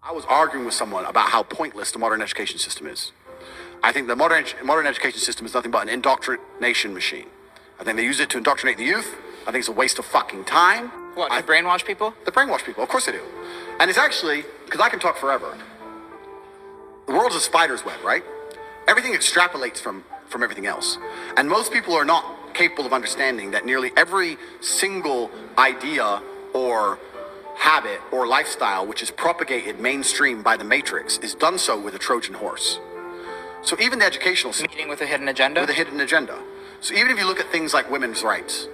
I was arguing with someone about how pointless the modern education system is. I think the modern education system is nothing but an indoctrination machine. I think they use it to indoctrinate the youth. I think it's a waste of fucking time. What, to brainwash people? They brainwash people, of course they do. And it's actually, because I can talk forever, the world's a spider's web, right? Everything extrapolates from everything else. And most people are not capable of understanding that nearly every single idea or habit or lifestyle which is propagated mainstream by the Matrix is done so with a Trojan horse. So even the educational system, Meeting with a hidden agenda? with a hidden agenda. So even if you look at things like women's rights,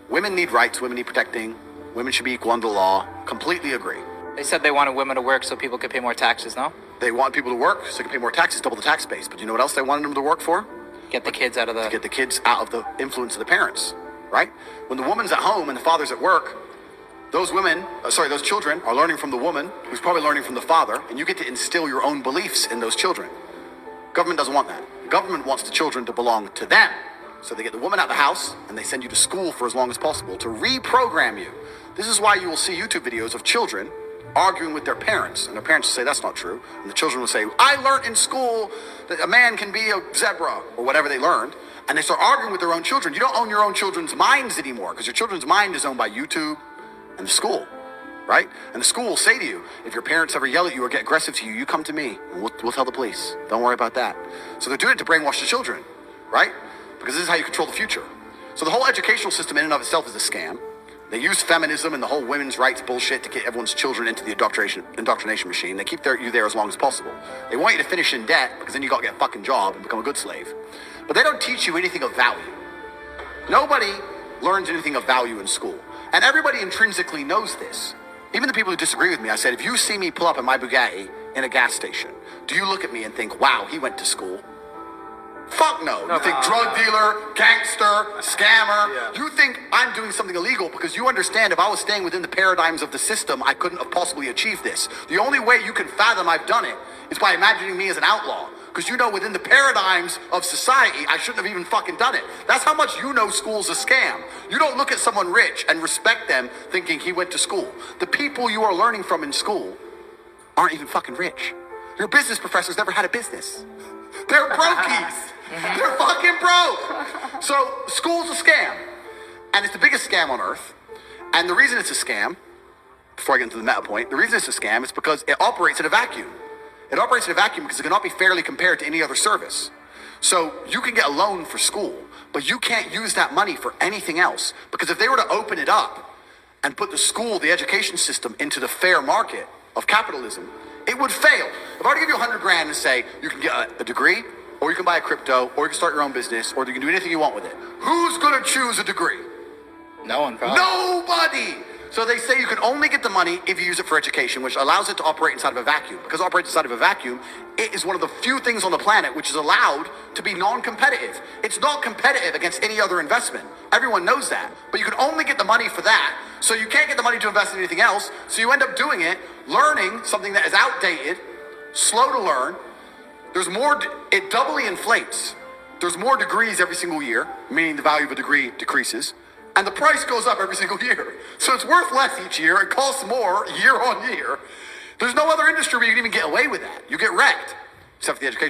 women need rights, women need protecting, women should be equal under the law, completely agree. They said they wanted women to work so people could pay more taxes, no? They want people to work so they can pay more taxes, double the tax base. But you know what else they wanted them to work for? Get the kids out of the... Get the kids out of the influence of the parents, right? When the woman's at home and the father's at work, those children are learning from the woman, who's probably learning from the father, and you get to instill your own beliefs in those children. Government doesn't want that. Government wants the children to belong to them. So they get the woman out of the house, and they send you to school for as long as possible to reprogram you. This is why you will see YouTube videos of children arguing with their parents, and their parents will say that's not true, and the children will say, I learned in school that a man can be a zebra, or whatever they learned, and they start arguing with their own children. You don't own your own children's minds anymore, because your children's mind is owned by YouTube and the school, right? And the school will say to you, if your parents ever yell at you or get aggressive to you, you come to me, and we'll tell the police. Don't worry about that. So they're doing it to brainwash the children, right? Because this is how you control the future. So the whole educational system in and of itself is a scam. They use feminism and the whole women's rights bullshit to get everyone's children into the indoctrination machine. They keep you there as long as possible. They want you to finish in debt because then you got to get a fucking job and become a good slave. But they don't teach you anything of value. Nobody learns anything of value in school. And everybody intrinsically knows this. Even the people who disagree with me, I said, if you see me pull up in my Bugatti in a gas station, do you look at me and think, wow, he went to school? Fuck no. You think drug dealer, gangster, scammer. Yeah. You think I'm doing something illegal because you understand if I was staying within the paradigms of the system, I couldn't have possibly achieved this. The only way you can fathom I've done it is by imagining me as an outlaw. Because you know within the paradigms of society, I shouldn't have even fucking done it. That's how much you know school's a scam. You don't look at someone rich and respect them thinking he went to school. The people you are learning from in school aren't even fucking rich. Your business professors never had a business. They're brokies. They're fucking broke. So school's a scam. And it's the biggest scam on earth. And the reason it's a scam, before I get into the meta point, the reason it's a scam is because it operates in a vacuum. It operates in a vacuum because it cannot be fairly compared to any other service. So you can get a loan for school, but you can't use that money for anything else. Because if they were to open it up and put the school, the education system, into the fair market of capitalism, it would fail. If I were to give you 100 grand and say you can get a degree, or you can buy a crypto, or you can start your own business, or you can do anything you want with it, who's gonna choose a degree? No one, probably. Nobody! So they say you can only get the money if you use it for education, which allows it to operate inside of a vacuum. Because it operates inside of a vacuum, it is one of the few things on the planet which is allowed to be non-competitive. It's not competitive against any other investment. Everyone knows that. But you can only get the money for that, so you can't get the money to invest in anything else, so you end up doing it, learning something that is outdated, slow to learn. It doubly inflates. There's more degrees every single year, meaning the value of a degree decreases. And the price goes up every single year. So it's worth less each year. It costs more year on year. There's no other industry where you can even get away with that. You get wrecked, except for the education.